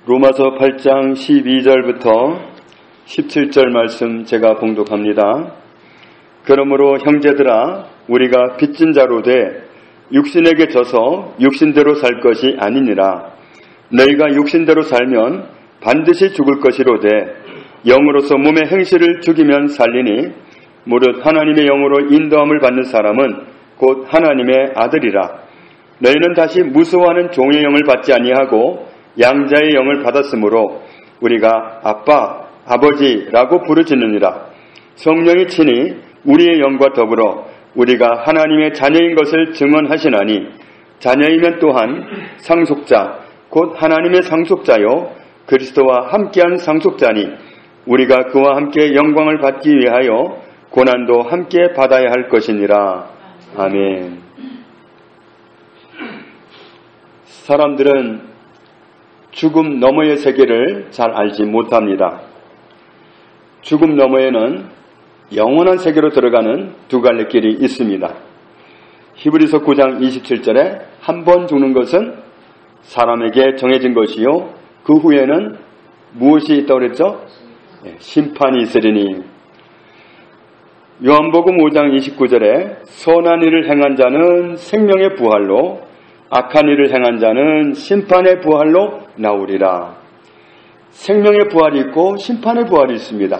로마서 8장 12절부터 17절 말씀 제가 봉독합니다. 그러므로 형제들아 우리가 빚진 자로 돼 육신에게 져서 육신대로 살 것이 아니니라. 너희가 육신대로 살면 반드시 죽을 것이로되 영으로서 몸의 행실을 죽이면 살리니 무릇 하나님의 영으로 인도함을 받는 사람은 곧 하나님의 아들이라. 너희는 다시 무서워하는 종의 영을 받지 아니하고 양자의 영을 받았으므로 우리가 아빠, 아버지라고 부르짖느니라. 성령이 친히 우리의 영과 더불어 우리가 하나님의 자녀인 것을 증언하시나니 자녀이면 또한 상속자, 곧 하나님의 상속자요 그리스도와 함께한 상속자니 우리가 그와 함께 영광을 받기 위하여 고난도 함께 받아야 할 것이니라. 아멘. 사람들은 죽음 너머의 세계를 잘 알지 못합니다. 죽음 너머에는 영원한 세계로 들어가는 두 갈래 길이 있습니다. 히브리서 9장 27절에 한 번 죽는 것은 사람에게 정해진 것이요 그 후에는 무엇이 있다고 그랬죠? 심판이 있으리니. 요한복음 5장 29절에 선한 일을 행한 자는 생명의 부활로 악한 일을 행한 자는 심판의 부활로 나오리라. 생명의 부활이 있고 심판의 부활이 있습니다.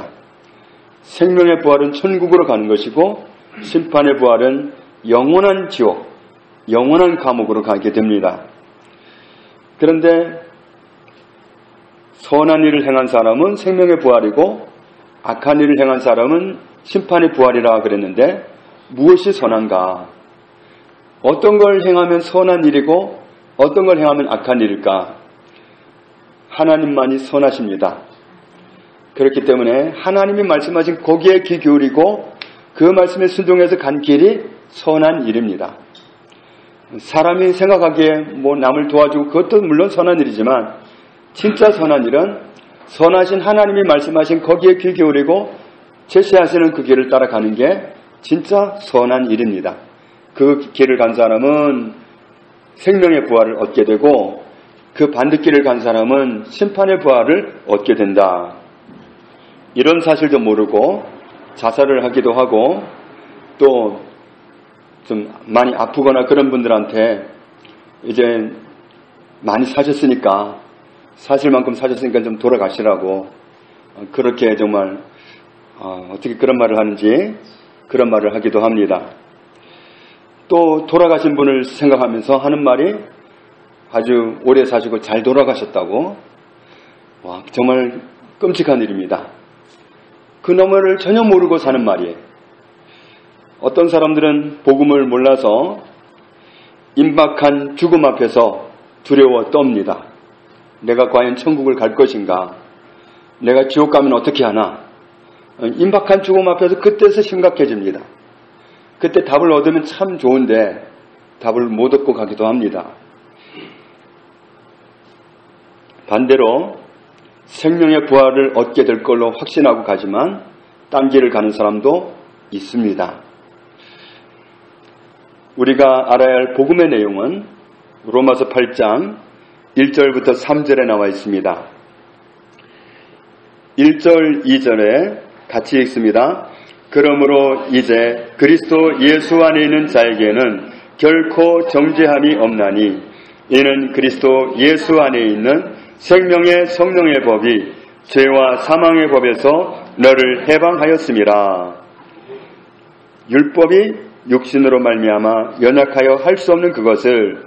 생명의 부활은 천국으로 가는 것이고 심판의 부활은 영원한 지옥, 영원한 감옥으로 가게 됩니다. 그런데 선한 일을 행한 사람은 생명의 부활이고 악한 일을 행한 사람은 심판의 부활이라 그랬는데 무엇이 선한가? 어떤 걸 행하면 선한 일이고 어떤 걸 행하면 악한 일일까? 하나님만이 선하십니다. 그렇기 때문에 하나님이 말씀하신 거기에 귀 기울이고 그 말씀에 순종해서 간 길이 선한 일입니다. 사람이 생각하기에 남을 도와주고 그것도 물론 선한 일이지만 진짜 선한 일은 선하신 하나님이 말씀하신 거기에 귀 기울이고 제시하시는 그 길을 따라가는 게 진짜 선한 일입니다. 그 길을 간 사람은 생명의 부활을 얻게 되고 그 반대길을 간 사람은 심판의 부활을 얻게 된다. 이런 사실도 모르고 자살을 하기도 하고 또 좀 많이 아프거나 그런 분들한테 이제 많이 사셨으니까 사실만큼 사셨으니까 좀 돌아가시라고 그렇게 정말 어떻게 그런 말을 하는지 그런 말을 하기도 합니다. 또 돌아가신 분을 생각하면서 하는 말이 아주 오래 사시고 잘 돌아가셨다고. 와, 정말 끔찍한 일입니다. 그 너머를 전혀 모르고 사는 말이에요. 어떤 사람들은 복음을 몰라서 임박한 죽음 앞에서 두려워 떱니다. 내가 과연 천국을 갈 것인가? 내가 지옥 가면 어떻게 하나? 임박한 죽음 앞에서 그때서 심각해집니다. 그때 답을 얻으면 참 좋은데 답을 못 얻고 가기도 합니다. 반대로 생명의 부활을 얻게 될 걸로 확신하고 가지만 딴 길을 가는 사람도 있습니다. 우리가 알아야 할 복음의 내용은 로마서 8장 1절부터 3절에 나와 있습니다. 1절, 2절에 같이 읽습니다. 그러므로 이제 그리스도 예수 안에 있는 자에게는 결코 정죄함이 없나니 이는 그리스도 예수 안에 있는 생명의 성령의 법이 죄와 사망의 법에서 너를 해방하였음이라. 율법이 육신으로 말미암아 연약하여 할 수 없는 그것을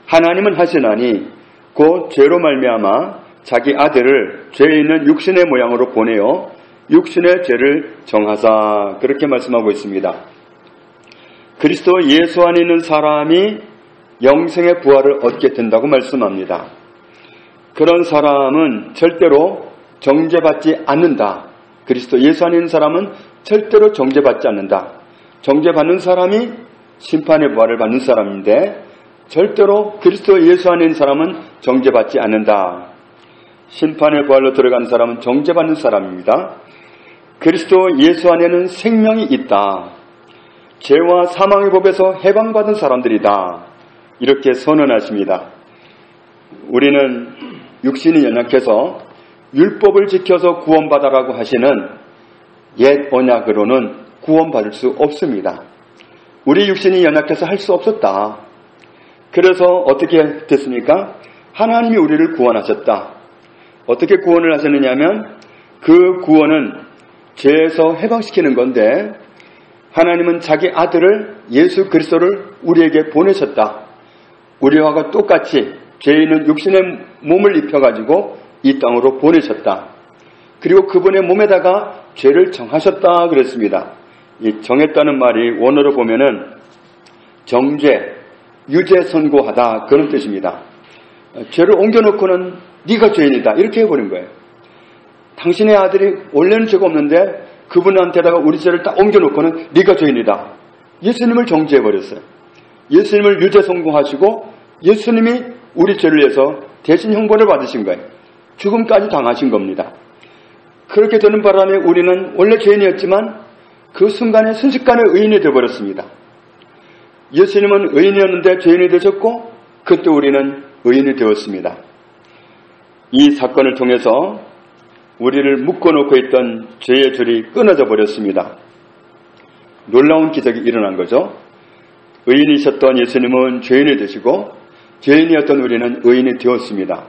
하나님은 하시나니 곧 죄로 말미암아 자기 아들을 죄 있는 육신의 모양으로 보내어 육신의 죄를 정하사. 그렇게 말씀하고 있습니다. 그리스도 예수 안에 있는 사람이 영생의 부활을 얻게 된다고 말씀합니다. 그런 사람은 절대로 정죄받지 않는다. 그리스도 예수 안에 있는 사람은 절대로 정죄받지 않는다. 정죄받는 사람이 심판의 부활을 받는 사람인데 절대로 그리스도 예수 안에 있는 사람은 정죄받지 않는다. 심판의 부활로 들어가는 사람은 정죄받는 사람입니다. 그리스도 예수 안에는 생명이 있다. 죄와 사망의 법에서 해방받은 사람들이다. 이렇게 선언하십니다. 우리는 육신이 연약해서 율법을 지켜서 구원받아라고 하시는 옛 언약으로는 구원받을 수 없습니다. 우리 육신이 연약해서 할 수 없었다. 그래서 어떻게 됐습니까? 하나님이 우리를 구원하셨다. 어떻게 구원을 하셨느냐면 그 구원은 죄에서 해방시키는 건데 하나님은 자기 아들을 예수 그리스도를 우리에게 보내셨다. 우리와 똑같이 죄 있는 육신의 몸을 입혀가지고 이 땅으로 보내셨다. 그리고 그분의 몸에다가 죄를 정하셨다 그랬습니다. 이 정했다는 말이 원어로 보면은 정죄, 유죄 선고하다 그런 뜻입니다. 죄를 옮겨놓고는 네가 죄인이다 이렇게 해버린 거예요. 당신의 아들이 원래는 죄가 없는데 그분한테다가 우리 죄를 딱 옮겨놓고는 네가 죄인이다. 예수님을 정죄해버렸어요. 예수님을 유죄 선고하시고 예수님이 우리 죄를 위해서 대신 형벌을 받으신 거예요. 죽음까지 당하신 겁니다. 그렇게 되는 바람에 우리는 원래 죄인이었지만 그 순간에 순식간에 의인이 되어버렸습니다. 예수님은 의인이었는데 죄인이 되셨고 그때 우리는 의인이 되었습니다. 이 사건을 통해서 우리를 묶어놓고 있던 죄의 줄이 끊어져 버렸습니다. 놀라운 기적이 일어난 거죠. 의인이셨던 예수님은 죄인이 되시고 죄인이었던 우리는 의인이 되었습니다.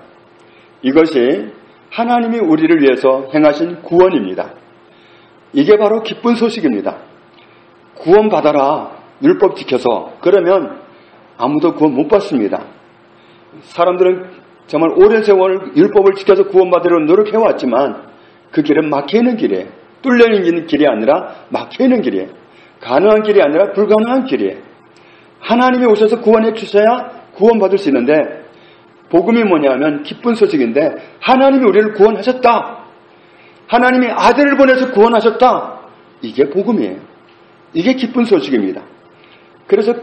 이것이 하나님이 우리를 위해서 행하신 구원입니다. 이게 바로 기쁜 소식입니다. 구원받아라. 율법 지켜서. 그러면 아무도 구원 못 받습니다. 사람들은 정말 오랜 세월 율법을 지켜서 구원받으려고 노력해왔지만 그 길은 막혀있는 길이에요. 뚫려있는 길이 아니라 막혀있는 길이에요. 가능한 길이 아니라 불가능한 길이에요. 하나님이 오셔서 구원해 주셔야 구원받을 수 있는데 복음이 뭐냐면 기쁜 소식인데 하나님이 우리를 구원하셨다. 하나님이 아들을 보내서 구원하셨다. 이게 복음이에요. 이게 기쁜 소식입니다. 그래서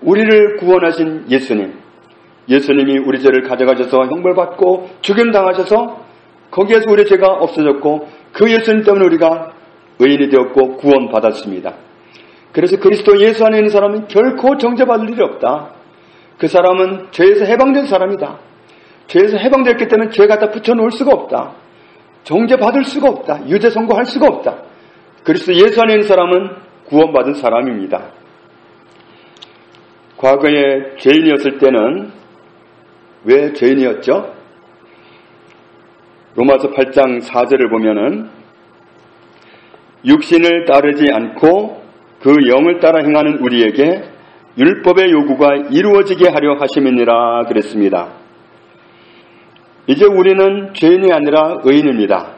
우리를 구원하신 예수님이 우리 죄를 가져가셔서 형벌받고 죽임당하셔서 거기에서 우리 죄가 없어졌고 그 예수님 때문에 우리가 의인이 되었고 구원받았습니다. 그래서 그리스도 예수 안에 있는 사람은 결코 정죄받을 일이 없다. 그 사람은 죄에서 해방된 사람이다. 죄에서 해방됐기 때문에 죄 갖다 붙여놓을 수가 없다. 정죄받을 수가 없다. 유죄 선고할 수가 없다. 그리스도 예수 안에 있는 사람은 구원받은 사람입니다. 과거에 죄인이었을 때는 왜 죄인이었죠? 로마서 8장 4절을 보면은 육신을 따르지 않고 그 영을 따라 행하는 우리에게 율법의 요구가 이루어지게 하려 하심이니라 그랬습니다. 이제 우리는 죄인이 아니라 의인입니다.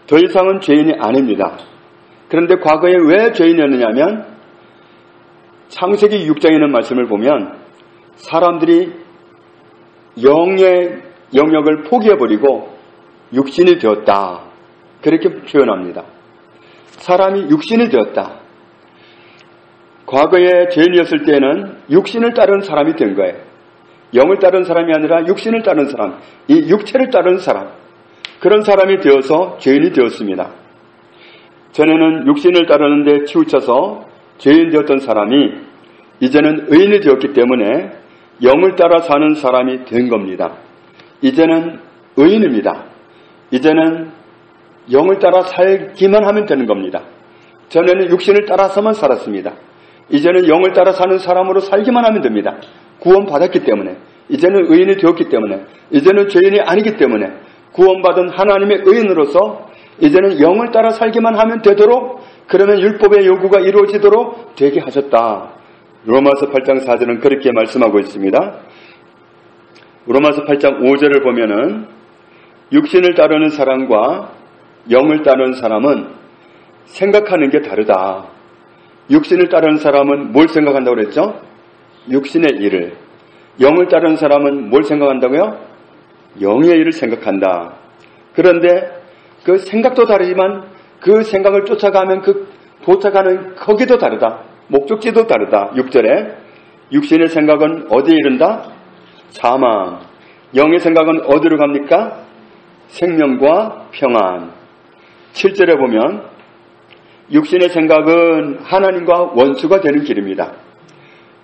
더 이상은 죄인이 아닙니다. 그런데 과거에 왜 죄인이었느냐면 창세기 6장에 있는 말씀을 보면 사람들이 영의 영역을 포기해버리고 육신이 되었다. 그렇게 표현합니다. 사람이 육신이 되었다. 과거에 죄인이었을 때는 육신을 따르는 사람이 된 거예요. 영을 따르는 사람이 아니라 육신을 따르는 사람, 이 육체를 따르는 사람, 그런 사람이 되어서 죄인이 되었습니다. 전에는 육신을 따르는데 치우쳐서 죄인 되었던 사람이 이제는 의인이 되었기 때문에 영을 따라 사는 사람이 된 겁니다. 이제는 의인입니다. 이제는 영을 따라 살기만 하면 되는 겁니다. 전에는 육신을 따라서만 살았습니다. 이제는 영을 따라 사는 사람으로 살기만 하면 됩니다. 구원받았기 때문에, 이제는 의인이 되었기 때문에, 이제는 죄인이 아니기 때문에 구원받은 하나님의 의인으로서 이제는 영을 따라 살기만 하면 되도록, 그러면 율법의 요구가 이루어지도록 되게 하셨다. 로마서 8장 4절은 그렇게 말씀하고 있습니다. 로마서 8장 5절을 보면은 육신을 따르는 사람과 영을 따르는 사람은 생각하는 게 다르다. 육신을 따르는 사람은 뭘 생각한다고 그랬죠? 육신의 일을. 영을 따르는 사람은 뭘 생각한다고요? 영의 일을 생각한다. 그런데 그 생각도 다르지만 그 생각을 쫓아가면 그 도착하는 거기도 다르다. 목적지도 다르다. 6절에 육신의 생각은 어디에 이른다? 사망. 영의 생각은 어디로 갑니까? 생명과 평안. 7절에 보면 육신의 생각은 하나님과 원수가 되는 길입니다.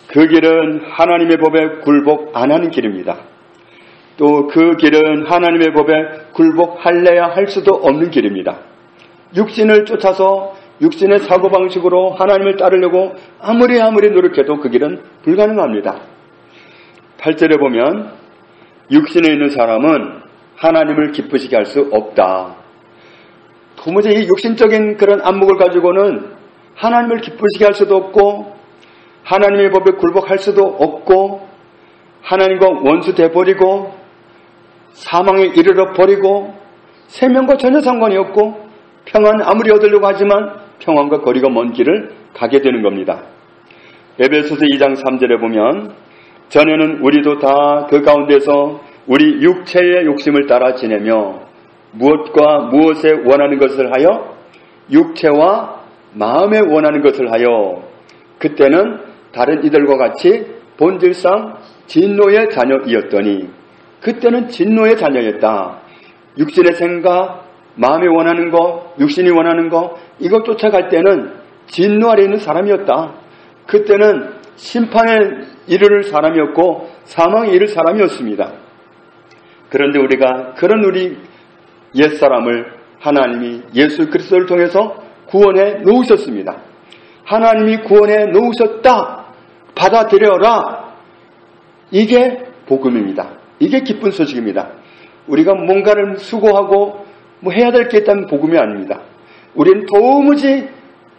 그 길은 하나님의 법에 굴복 안 하는 길입니다. 또 그 길은 하나님의 법에 굴복할래야 할 수도 없는 길입니다. 육신을 쫓아서 육신의 사고방식으로 하나님을 따르려고 아무리 노력해도 그 길은 불가능합니다. 8절에 보면 육신에 있는 사람은 하나님을 기쁘시게 할 수 없다. 도무지 이 육신적인 그런 안목을 가지고는 하나님을 기쁘시게 할 수도 없고 하나님의 법에 굴복할 수도 없고 하나님과 원수 돼버리고 사망에 이르러 버리고 생명과 전혀 상관이 없고 평안 아무리 얻으려고 하지만 평안과 거리가 먼 길을 가게 되는 겁니다. 에베소서 2장 3절에 보면 전에는 우리도 다 그 가운데서 우리 육체의 욕심을 따라 지내며 무엇과 무엇에 원하는 것을 하여 육체와 마음에 원하는 것을 하여 그때는 다른 이들과 같이 본질상 진노의 자녀이었더니 그때는 진노의 자녀였다. 육신의 생각, 마음에 원하는 거, 육신이 원하는 거 이거 쫓아갈 때는 진노 아래 있는 사람이었다. 그때는 심판에 이르를 사람이었고 사망에 이를 사람이었습니다. 그런데 우리가 그런 우리 옛사람을 하나님이 예수 그리스도를 통해서 구원해 놓으셨습니다. 하나님이 구원해 놓으셨다. 받아들여라. 이게 복음입니다. 이게 기쁜 소식입니다. 우리가 뭔가를 수고하고 해야 될 게 있다면 복음이 아닙니다. 우리는 도무지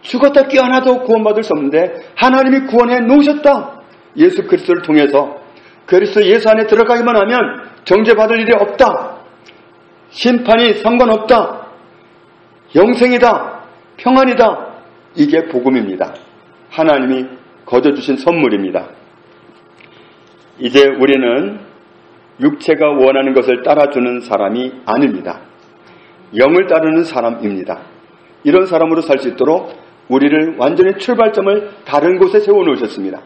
죽었다 깨어나도 구원받을 수 없는데 하나님이 구원해 놓으셨다. 예수 그리스도를 통해서 그리스도 예수 안에 들어가기만 하면 정죄받을 일이 없다. 심판이 상관없다. 영생이다. 평안이다. 이게 복음입니다. 하나님이 거저주신 선물입니다. 이제 우리는 육체가 원하는 것을 따라주는 사람이 아닙니다. 영을 따르는 사람입니다. 이런 사람으로 살 수 있도록 우리를 완전히 출발점을 다른 곳에 세워놓으셨습니다.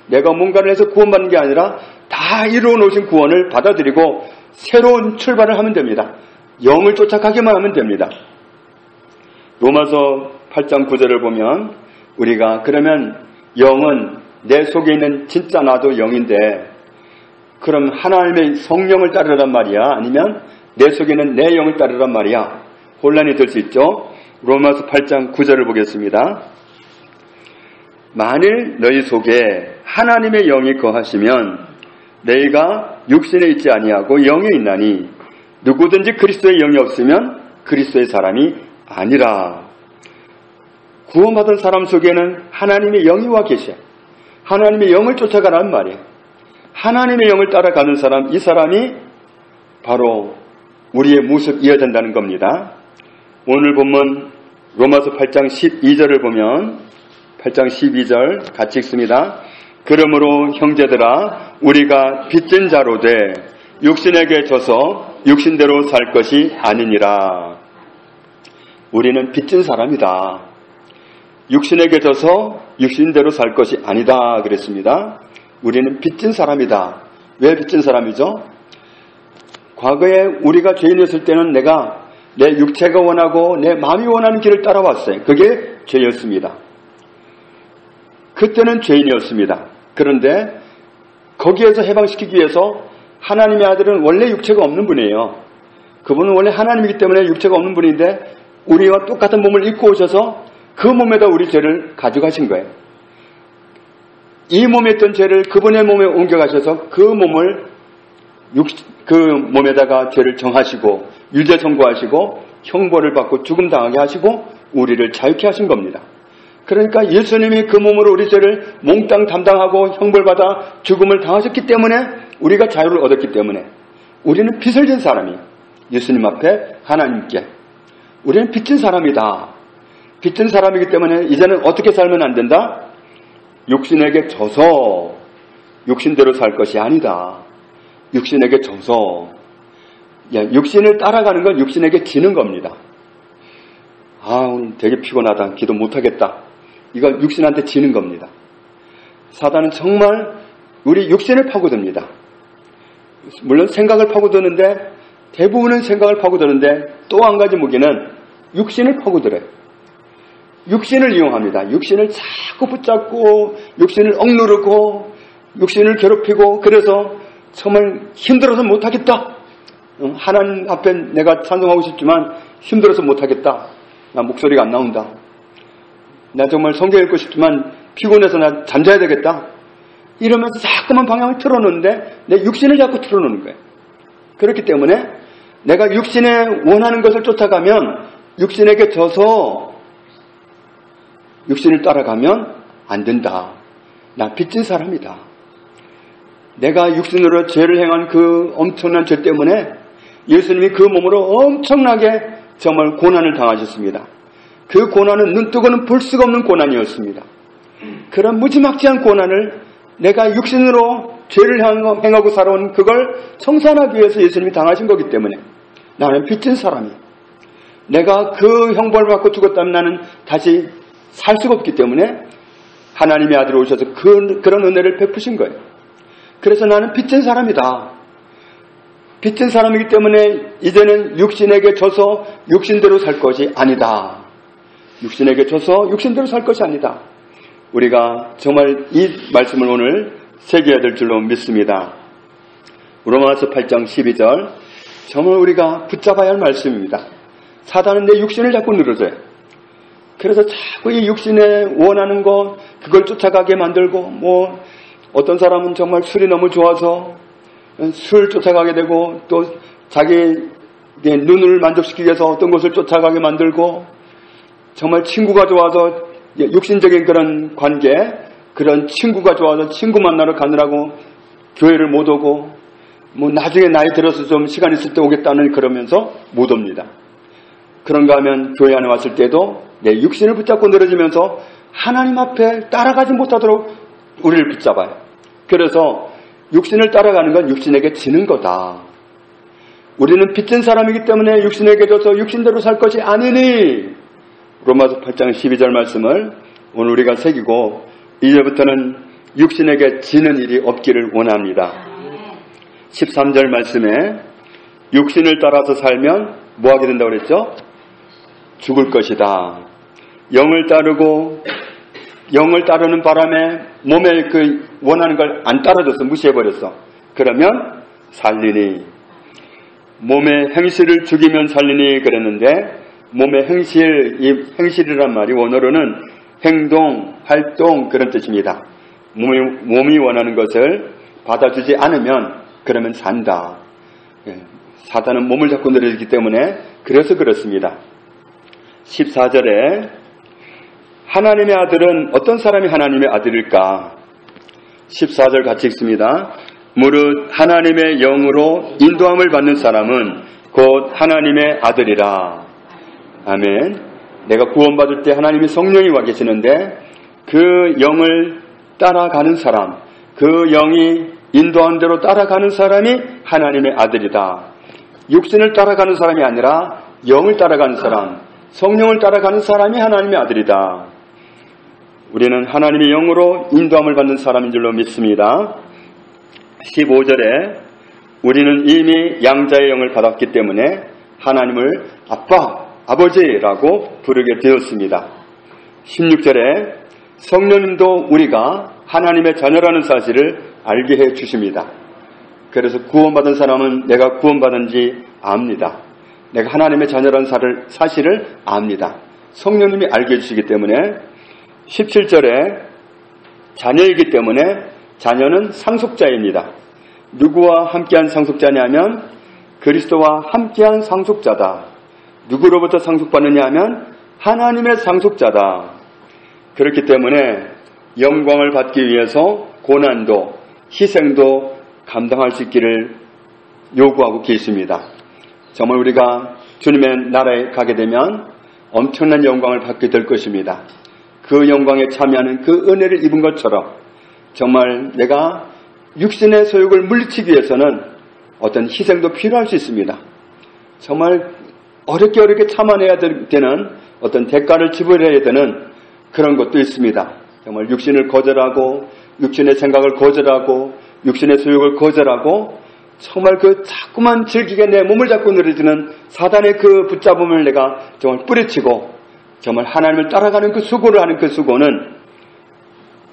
내가 뭔가를 해서 구원받는 게 아니라 다 이루어 놓으신 구원을 받아들이고 새로운 출발을 하면 됩니다. 영을 쫓아가기만 하면 됩니다. 로마서 8장 9절을 보면 우리가 그러면 영은 내 속에 있는 진짜 나도 영인데 그럼 하나님의 성령을 따르란 말이야? 아니면 내 속에 있는 내 영을 따르란 말이야? 혼란이 될 수 있죠. 로마서 8장 9절을 보겠습니다. 만일 너희 속에 하나님의 영이 거하시면 너희가 육신에 있지 아니하고 영에 있나니 누구든지 그리스도의 영이 없으면 그리스도의 사람이 아니라. 구원받은 사람 속에는 하나님의 영이 와 계셔. 하나님의 영을 쫓아가라는 말이에요. 하나님의 영을 따라가는 사람, 이 사람이 바로 우리의 모습이어야 된다는 겁니다. 오늘 본문 로마서 8장 12절을 보면 8장 12절 같이 읽습니다. 그러므로 형제들아 우리가 빚진 자로 돼 육신에게 져서 육신대로 살 것이 아니니라. 우리는 빚진 사람이다. 육신에게 져서 육신대로 살 것이 아니다 그랬습니다. 우리는 빚진 사람이다. 왜 빚진 사람이죠? 과거에 우리가 죄인이었을 때는 내가 내 육체가 원하고 내 마음이 원하는 길을 따라왔어요. 그게 죄였습니다. 그때는 죄인이었습니다. 그런데 거기에서 해방시키기 위해서 하나님의 아들은 원래 육체가 없는 분이에요. 그분은 원래 하나님이기 때문에 육체가 없는 분인데 우리와 똑같은 몸을 입고 오셔서 그 몸에다 우리 죄를 가져가신 거예요. 이 몸에 있던 죄를 그분의 몸에 옮겨가셔서 그 몸을 그 몸에다가 죄를 정하시고 유죄 선고하시고 형벌을 받고 죽음 당하게 하시고 우리를 자유케 하신 겁니다. 그러니까 예수님이 그 몸으로 우리 죄를 몽땅 담당하고 형벌받아 죽음을 당하셨기 때문에 우리가 자유를 얻었기 때문에 우리는 빚을 진 사람이에요. 예수님 앞에 하나님께 우리는 빚진 사람이다. 빚진 사람이기 때문에 이제는 어떻게 살면 안 된다? 육신에게 져서 육신대로 살 것이 아니다. 육신에게 져서 육신을 따라가는 건 육신에게 지는 겁니다. 오늘 되게 피곤하다. 기도 못하겠다. 이건 육신한테 지는 겁니다. 사단은 정말 우리 육신을 파고듭니다. 물론 생각을 파고드는데 대부분은 생각을 파고드는데 또 한 가지 무기는 육신을 파고들어요. 육신을 이용합니다. 육신을 자꾸 붙잡고 육신을 억누르고 육신을 괴롭히고 그래서 정말 힘들어서 못하겠다. 하나님 앞에 내가 찬송하고 싶지만 힘들어서 못하겠다. 나 목소리가 안 나온다. 나 정말 성경 읽고 싶지만 피곤해서 나 잠자야 되겠다. 이러면서 자꾸만 방향을 틀어놓는데 내 육신을 자꾸 틀어놓는 거예요. 그렇기 때문에 내가 육신에 원하는 것을 쫓아가면 육신에게 져서 육신을 따라가면 안 된다. 나 빚진 사람이다. 내가 육신으로 죄를 행한 그 엄청난 죄 때문에 예수님이 그 몸으로 엄청나게 정말 고난을 당하셨습니다. 그 고난은 눈뜨고는 볼 수가 없는 고난이었습니다. 그런 무지막지한 고난을 내가 육신으로 죄를 행하고 살아온 그걸 청산하기 위해서 예수님이 당하신 거기 때문에 나는 빚진 사람이에요. 내가 그 형벌을 받고 죽었다면 나는 다시 살 수가 없기 때문에 하나님의 아들이 오셔서 그런 은혜를 베푸신 거예요. 그래서 나는 빚진 사람이다. 빚진 사람이기 때문에 이제는 육신에게 져서 육신대로 살 것이 아니다. 육신에게 져서 육신대로 살 것이 아니다. 우리가 정말 이 말씀을 오늘 새겨야 될 줄로 믿습니다. 로마서 8장 12절 정말 우리가 붙잡아야 할 말씀입니다. 사단은 내 육신을 자꾸 늘어져요. 그래서 자꾸 이 육신에 원하는 거 그걸 쫓아가게 만들고 어떤 사람은 정말 술이 너무 좋아서 술 쫓아가게 되고 또 자기 눈을 만족시키기 위해서 어떤 것을 쫓아가게 만들고 정말 친구가 좋아서 육신적인 그런 관계 그런 친구가 좋아서 친구 만나러 가느라고 교회를 못 오고 나중에 나이 들어서 좀 시간 있을 때 오겠다는 그러면서 못 옵니다. 그런가 하면 교회 안에 왔을 때도 내 육신을 붙잡고 늘어지면서 하나님 앞에 따라가지 못하도록 우리를 붙잡아요. 그래서 육신을 따라가는 건 육신에게 지는 거다. 우리는 빚진 사람이기 때문에 육신에게 져서 육신대로 살 것이 아니니 로마서 8장 12절 말씀을 오늘 우리가 새기고 이제부터는 육신에게 지는 일이 없기를 원합니다. 13절 말씀에 육신을 따라서 살면 뭐하게 된다고 그랬죠? 죽을 것이다. 영을 따르는 바람에 몸에 그 원하는 걸 안 따라줘서 무시해버렸어. 그러면 살리니. 몸의 행실을 죽이면 살리니 그랬는데 몸의 행실, 이 행실이란 말이 원어로는 행동, 활동 그런 뜻입니다. 몸이 원하는 것을 받아주지 않으면 그러면 산다. 사단은 몸을 잡고 늘어지기 때문에 그래서 그렇습니다. 14절에 하나님의 아들은 어떤 사람이 하나님의 아들일까? 14절 같이 읽습니다. 무릇 하나님의 영으로 인도함을 받는 사람은 곧 하나님의 아들이라. 아멘. 내가 구원받을 때 하나님의 성령이 와 계시는데 그 영을 따라가는 사람, 그 영이 인도한 대로 따라가는 사람이 하나님의 아들이다. 육신을 따라가는 사람이 아니라 영을 따라가는 사람, 성령을 따라가는 사람이 하나님의 아들이다. 우리는 하나님의 영으로 인도함을 받는 사람인 줄로 믿습니다. 15절에 우리는 이미 양자의 영을 받았기 때문에 하나님을 아빠, 아버지라고 부르게 되었습니다. 16절에 성령님도 우리가 하나님의 자녀라는 사실을 알게 해 주십니다. 그래서 구원받은 사람은 내가 구원받은지 압니다. 내가 하나님의 자녀라는 사실을 압니다. 성령님이 알게 해주시기 때문에 17절에 자녀이기 때문에 자녀는 상속자입니다. 누구와 함께한 상속자냐면 그리스도와 함께한 상속자다. 누구로부터 상속받느냐 하면 하나님의 상속자다. 그렇기 때문에 영광을 받기 위해서 고난도 희생도 감당할 수 있기를 요구하고 계십니다. 정말 우리가 주님의 나라에 가게 되면 엄청난 영광을 받게 될 것입니다. 그 영광에 참여하는 그 은혜를 입은 것처럼 정말 내가 육신의 소욕을 물리치기 위해서는 어떤 희생도 필요할 수 있습니다. 정말 어렵게 참아내야 되는 어떤 대가를 지불해야 되는 그런 것도 있습니다. 정말 육신을 거절하고 육신의 생각을 거절하고 육신의 소욕을 거절하고 정말 그 자꾸만 즐기게 내 몸을 잡고 늘어지는 사단의 그 붙잡음을 내가 정말 뿌리치고 정말 하나님을 따라가는 그 수고를 하는 그 수고는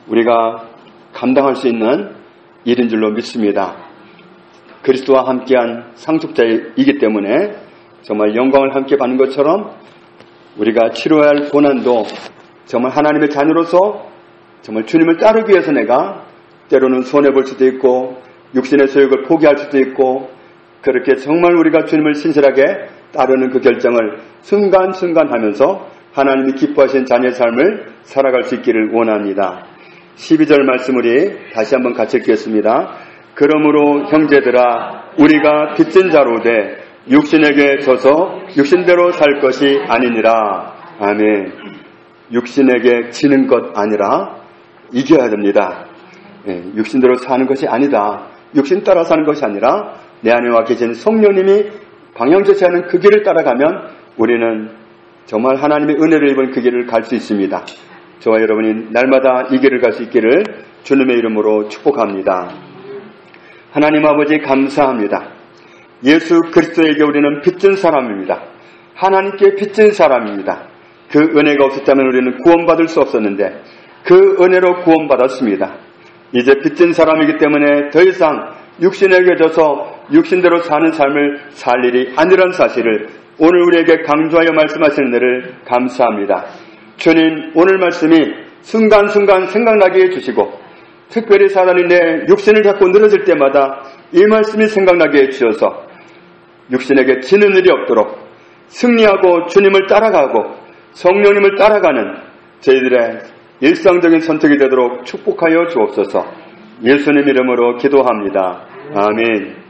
우리가 감당할 수 있는 일인 줄로 믿습니다. 그리스도와 함께한 상속자이기 때문에 정말 영광을 함께 받는 것처럼 우리가 치료해야 할 고난도 정말 하나님의 자녀로서 정말 주님을 따르기 위해서 내가 때로는 손해볼 수도 있고 육신의 소욕을 포기할 수도 있고 그렇게 정말 우리가 주님을 신실하게 따르는 그 결정을 순간순간 하면서 하나님이 기뻐하신 자녀의 삶을 살아갈 수 있기를 원합니다. 12절 말씀 우리 다시 한번 같이 읽겠습니다. 그러므로 형제들아 우리가 빚진 자로 돼 육신에게 져서 육신대로 살 것이 아니니라. 아멘. 육신에게 지는 것 아니라 이겨야 됩니다. 육신대로 사는 것이 아니다. 육신 따라 사는 것이 아니라 내 안에 와 계신 성령님이 방향제시하는 그 길을 따라가면 우리는 정말 하나님의 은혜를 입은 그 길을 갈 수 있습니다. 저와 여러분이 날마다 이 길을 갈 수 있기를 주님의 이름으로 축복합니다. 하나님 아버지 감사합니다. 예수 그리스도에게 우리는 빚진 사람입니다. 하나님께 빚진 사람입니다. 그 은혜가 없었다면 우리는 구원받을 수 없었는데 그 은혜로 구원받았습니다. 이제 빚진 사람이기 때문에 더 이상 육신에게 져서 육신대로 사는 삶을 살 일이 아니라는 사실을 오늘 우리에게 강조하여 말씀하시는 은혜를 감사합니다. 주님, 오늘 말씀이 순간순간 생각나게 해주시고 특별히 사단이 내 육신을 자꾸 늘어질 때마다 이 말씀이 생각나게 해주셔서 육신에게 지는 일이 없도록 승리하고 주님을 따라가고 성령님을 따라가는 저희들의 일상적인 선택이 되도록 축복하여 주옵소서. 예수님 이름으로 기도합니다. 아멘.